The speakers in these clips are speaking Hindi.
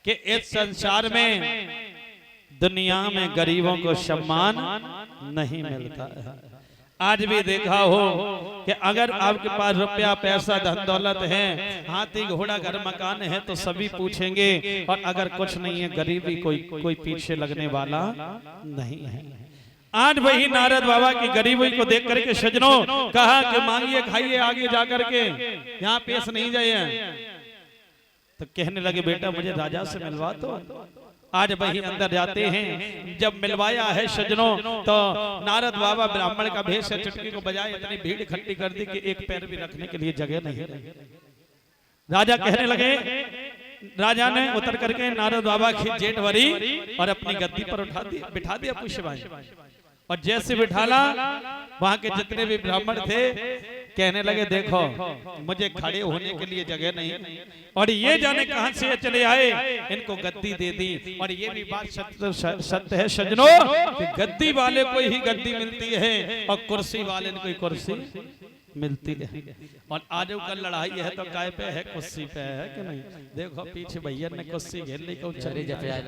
कि इस संसार में दुनिया में गरीबों को सम्मान नहीं मिलता है। आज भी देखा हो कि अगर आपके पास रुपया पैसा धन दौलत है, हाथी घोड़ा घर मकान है, तो सभी पूछेंगे, और अगर कुछ नहीं है, गरीबी कोई पीछे लगने वाला नहीं है। आज वही नारद बाबा की गरीबी को देख करके सज्जनों कहा कि मांगिए खाइए आगे जाकर के, यहाँ पेश नहीं जाइए। तो कहने लगे बेटा मुझे राजा से मिलवा तो। आज वही अंदर जाते हैं, जब मिलवाया है सज्जनों, तो नारद बाबा ब्राह्मण का भेष से चुटकी को बजाए, इतनी भीड़ इकट्ठी कर दी कि एक पैर भी रखने के लिए जगह नहीं रही। राजा कहने लगे, राजा ने उतर करके नारद बाबा की जेठ भरी और अपनी गद्दी पर बिठा दिया पुष्यवाही, और जैसे बिठाला वहां के जितने भी ब्राह्मण थे कहने लगे देखो मुझे खड़े होने के लिए जगह नहीं, और ये जाने कहां से चले आए, इनको गद्दी दे दी। और ये भी बात सत्य है सज्जनों कि गद्दी वाले को ही गद्दी मिलती है और कुर्सी वाले को ही कुर्सी मिलती है। और आज कल लड़ाई है तो काय पे है, कुर्सी पे है कि नहीं। देखो पीछे भैया ने कुर्सी घेर ली को चली जाए,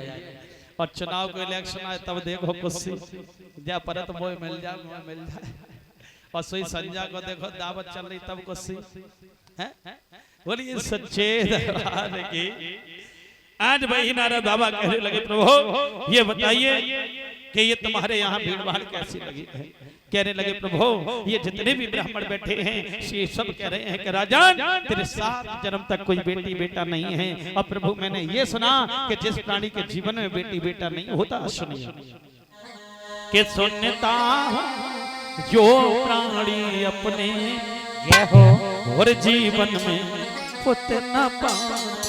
और चुनाव को इलेक्शन आए तब देखो कुर्सी जा परत वो मिल जाए, और सोई संजा को देखो दावत चल रही तब कुर्सी है। बोलिए सच्चे दरबार की। आज वही नारद बाबा कहने लगे प्रभु ये बताइए कि ये तुम्हारे यहाँ भीड़ भाड़ कैसी लगी है। कहने लगे प्रभु ये जितने भी ब्राह्मण बैठे हैं ये सब कह रहे हैं कि राजन तेरे 7 जन्म तक कोई बेटी बेटा नहीं है। और प्रभु मैंने ये सुना कि जिस प्राणी के जीवन में बेटी बेटा नहीं होता, सुनिए कि सुनता जो प्राणी अपने हो और जीवन में पुत्र न पाए।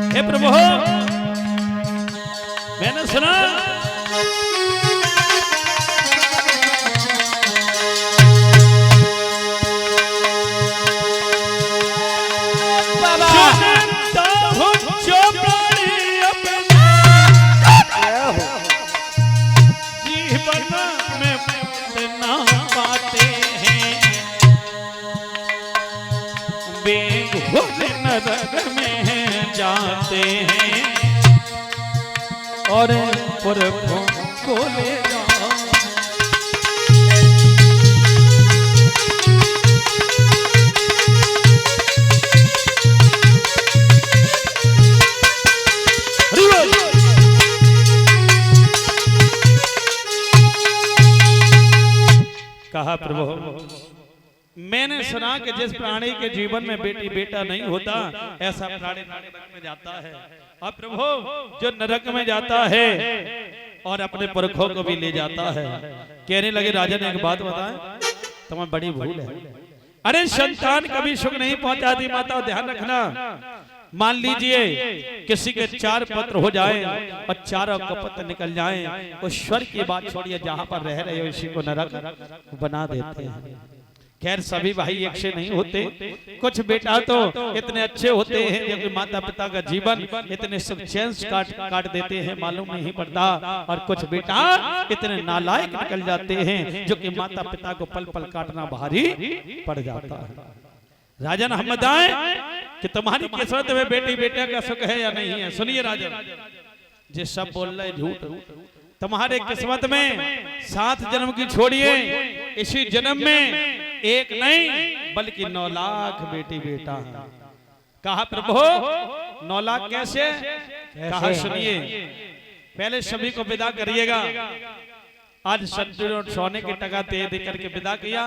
हे प्रभु मैंने सुना जीवन में ना पाते हैं, बेघोर नरक में जाते हैं, और पुरखों को ले जाओ। कहा प्रभु मैंने सुना कि जिस प्राणी के जीवन में बेटी बेटा नहीं होता ऐसा प्राणी नरक में जाता है। अब प्रभु जो नरक में जाता है और अपने पुरखों को भी ले जाता है। कहने लगे राजा ने एक बात बताएं, तुम्हें बड़ी भूल है। अरे संतान कभी सुख नहीं पहुंचाती माता, ध्यान रखना। मान लीजिए किसी के 4 पुत्र हो जाए और 4 कपत्र निकल जाए, उस स्वर्ग की बात छोड़िए, जहां पर रह रहे हो इसी को नरक बना देते हैं। खैर सभी भाई एक से नहीं होते, कुछ बेटा तो इतने अच्छे होते हैं जो कि माता पिता का जीवन इतने सुख चैन काट देते हैं मालूम नहीं पड़ता, और कुछ बेटा इतने नालायक निकल जाते हैं जो कि माता पिता को पल पल काटना भारी पड़ जाता है। राजन हम बताएं कि तुम्हारी किस्मत में बेटी बेटे का सुख है या नहीं है। सुनिए राजन जे सब बोल रहे झूठ, तुम्हारे किस्मत में 7 जन्म की छोड़िए, इसी जन्म में एक नहीं बल्कि 9 लाख बेटी बेटा है। कहा प्रभु 9 लाख कैसे? कहा सुनिए पहले सभी को विदा करिएगा। आज सोने की टका दे करके विदा किया,